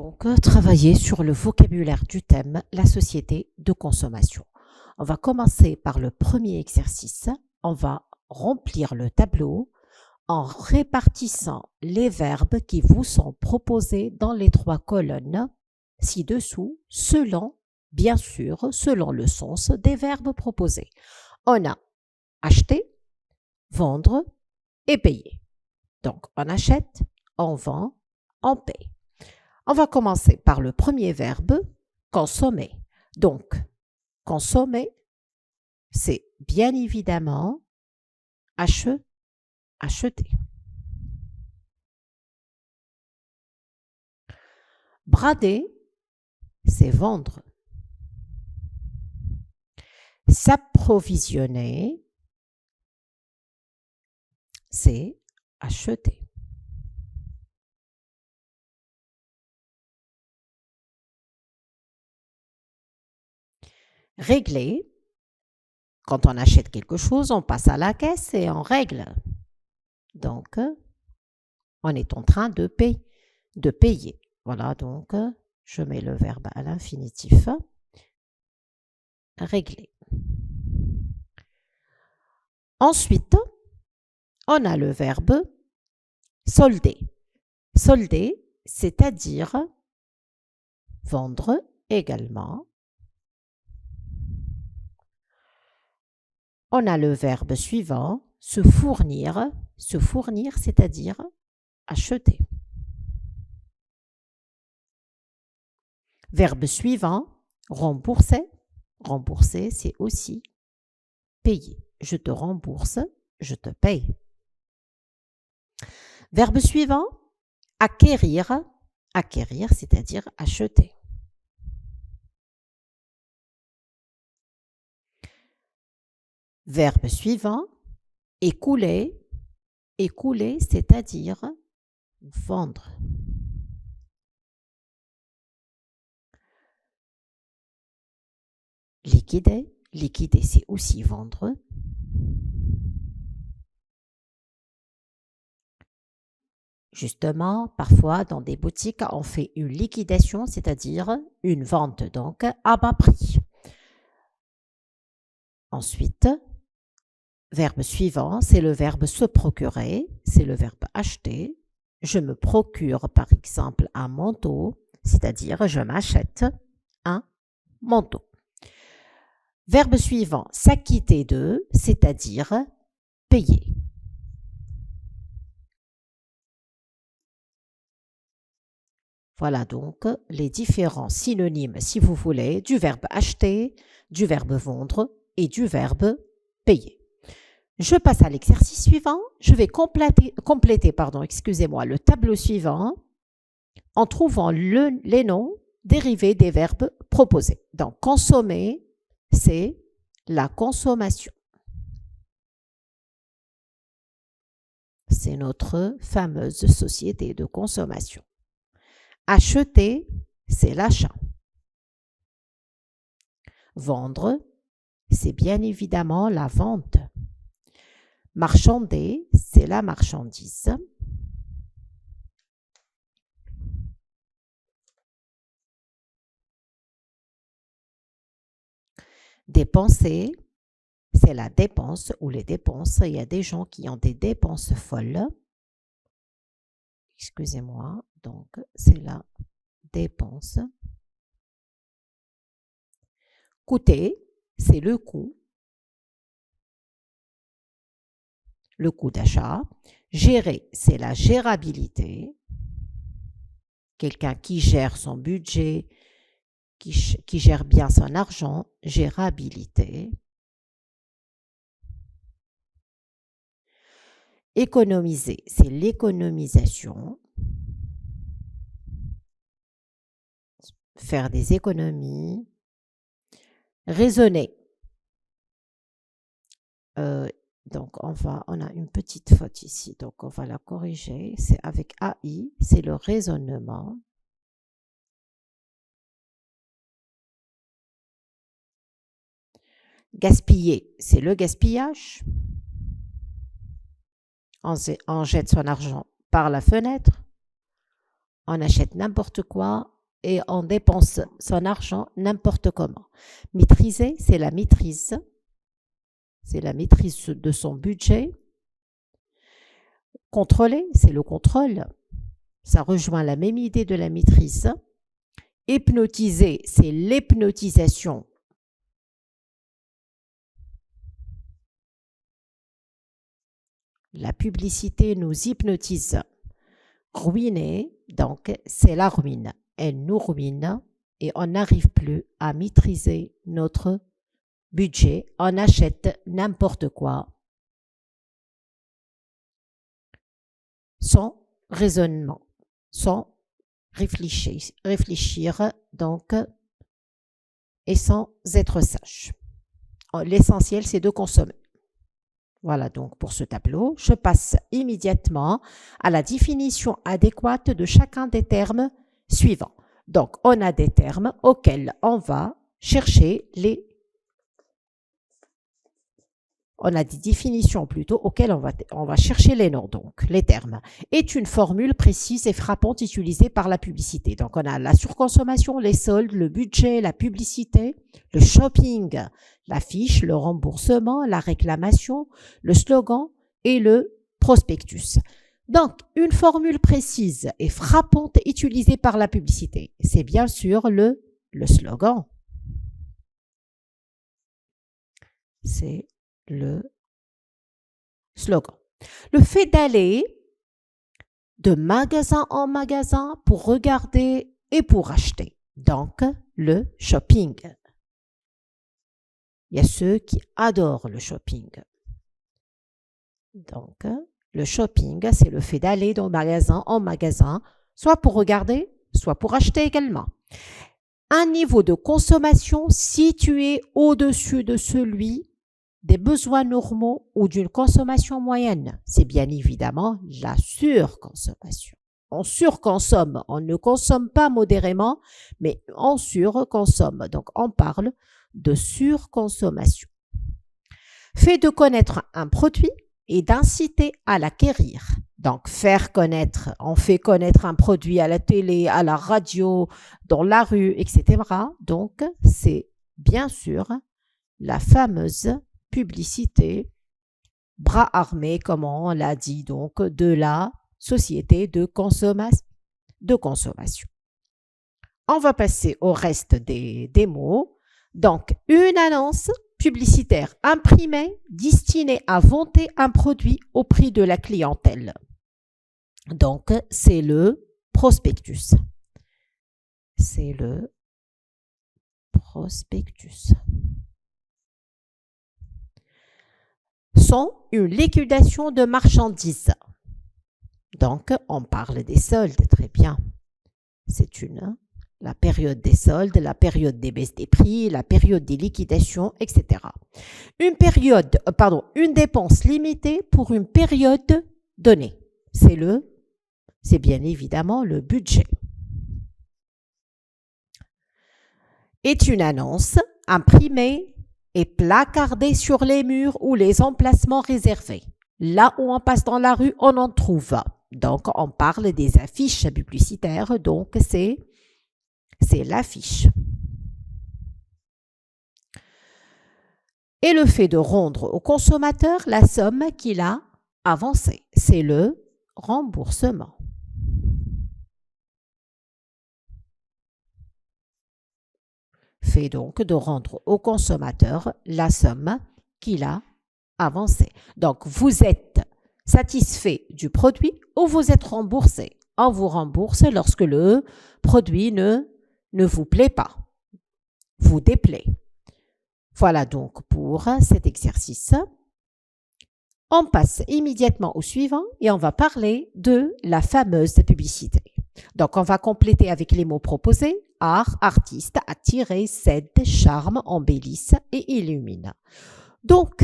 donc travailler sur le vocabulaire du thème « La société de consommation ». On va commencer par le premier exercice. On va remplir le tableau en répartissant les verbes qui vous sont proposés dans les trois colonnes ci-dessous, selon, bien sûr, selon le sens des verbes proposés. On a acheter, vendre et payer. Donc, on achète, on vend, on paye. On va commencer par le premier verbe, consommer. Donc, consommer, c'est bien évidemment acheter. Brader, c'est vendre. S'approvisionner, c'est acheter. Régler, quand on achète quelque chose, on passe à la caisse et on règle. Donc, on est en train de payer. Voilà, donc, je mets le verbe à l'infinitif. Régler. Ensuite, on a le verbe solder. Solder, c'est-à-dire vendre également. On a le verbe suivant, se fournir. Se fournir, c'est-à-dire acheter. Verbe suivant, rembourser. Rembourser, c'est aussi payer. Je te rembourse, je te paye. Verbe suivant, acquérir. Acquérir, c'est-à-dire acheter. Verbe suivant, écouler. Écouler, c'est-à-dire vendre. Liquider. Liquider, c'est aussi vendre. Justement, parfois, dans des boutiques, on fait une liquidation, c'est-à-dire une vente, donc à bas prix. Ensuite, verbe suivant, c'est le verbe se procurer, c'est le verbe acheter. Je me procure, par exemple, un manteau, c'est-à-dire je m'achète un manteau. Verbe suivant, s'acquitter de, c'est-à-dire payer. Voilà donc les différents synonymes, si vous voulez, du verbe acheter, du verbe vendre et du verbe payer. Je passe à l'exercice suivant. Je vais compléter le tableau suivant en trouvant les noms dérivés des verbes proposés. Donc, consommer, c'est la consommation. C'est notre fameuse société de consommation. Acheter, c'est l'achat. Vendre, c'est bien évidemment la vente. Marchander, c'est la marchandise. Dépenser, c'est la dépense ou les dépenses. Il y a des gens qui ont des dépenses folles. Excusez-moi, donc c'est la dépense. Coûter, c'est le coût. Le coût d'achat. Gérer, c'est la gérabilité. Quelqu'un qui gère son budget, qui gère bien son argent, gérabilité. Économiser, c'est l'économisation. Faire des économies. Raisonner. Donc, on a une petite faute ici, donc on va la corriger. C'est avec AI, c'est le raisonnement. Gaspiller, c'est le gaspillage. On jette son argent par la fenêtre. on achète n'importe quoi et on dépense son argent n'importe comment. Maîtriser, c'est la maîtrise. C'est la maîtrise de son budget. Contrôler, c'est le contrôle. Ça rejoint la même idée de la maîtrise. Hypnotiser, c'est l'hypnotisation. La publicité nous hypnotise. Ruiner, donc, c'est la ruine. Elle nous ruine et on n'arrive plus à maîtriser notre budget. On achète n'importe quoi sans raisonnement, sans réfléchir donc, et sans être sage. L'essentiel, c'est de consommer. Voilà donc pour ce tableau. Je passe immédiatement à la définition adéquate de chacun des termes suivants. Donc, on a des termes auxquels on va chercher les... On a des définitions plutôt auxquelles on va chercher les noms, donc les termes. Est une formule précise et frappante utilisée par la publicité. Donc, on a la surconsommation, les soldes, le budget, la publicité, le shopping, l'affiche, le remboursement, la réclamation, le slogan et le prospectus. Donc, une formule précise et frappante utilisée par la publicité, c'est bien sûr le slogan. C'est le slogan. Le fait d'aller de magasin en magasin pour regarder et pour acheter. Donc, le shopping. Il y a ceux qui adorent le shopping. Donc, le shopping, c'est le fait d'aller de magasin en magasin, soit pour regarder, soit pour acheter également. Un niveau de consommation situé au-dessus de celui des besoins normaux ou d'une consommation moyenne. C'est bien évidemment la surconsommation. On surconsomme, on ne consomme pas modérément, mais on surconsomme. Donc, on parle de surconsommation. Fait de connaître un produit et d'inciter à l'acquérir. Donc, faire connaître, on fait connaître un produit à la télé, à la radio, dans la rue, etc. Donc, c'est bien sûr la fameuse publicité bras armés, comme on l'a dit, donc, de la société de consommation. On va passer au reste des mots. Donc, une annonce publicitaire imprimée destinée à vanter un produit au prix de la clientèle. Donc, c'est le prospectus. C'est le prospectus. Sont une liquidation de marchandises. Donc, on parle des soldes, très bien. C'est la période des soldes, la période des baisses des prix, la période des liquidations, etc. Une dépense limitée pour une période donnée. C'est bien évidemment le budget. Est une annonce imprimée et placardée sur les murs ou les emplacements réservés. Là où on passe dans la rue, on en trouve. Donc, on parle des affiches publicitaires, donc c'est l'affiche. Et le fait de rendre au consommateur la somme qu'il a avancée, c'est le remboursement. Fait donc de rendre au consommateur la somme qu'il a avancée. Donc, vous êtes satisfait du produit ou vous êtes remboursé. On vous rembourse lorsque le produit ne vous plaît pas, vous déplaît. Voilà donc pour cet exercice. On passe immédiatement au suivant et on va parler de la fameuse publicité. Donc, on va compléter avec les mots proposés. Art, artiste, attirer, cède, charme, embellisse et illumine. Donc,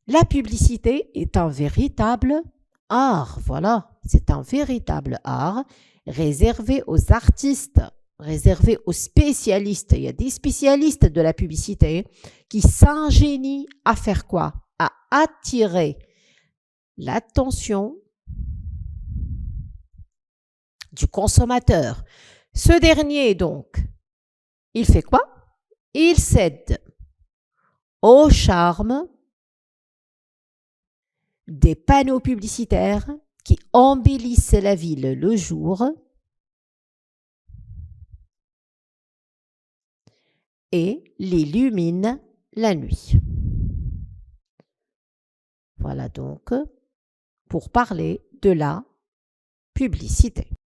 la publicité est un véritable art. Voilà, c'est un véritable art réservé aux artistes, réservé aux spécialistes. Il y a des spécialistes de la publicité qui s'ingénient à faire quoi? À attirer l'attention du consommateur. Ce dernier, donc, il fait quoi? Il cède au charme des panneaux publicitaires qui embellissent la ville le jour et l'illuminent la nuit. Voilà donc pour parler de la publicité.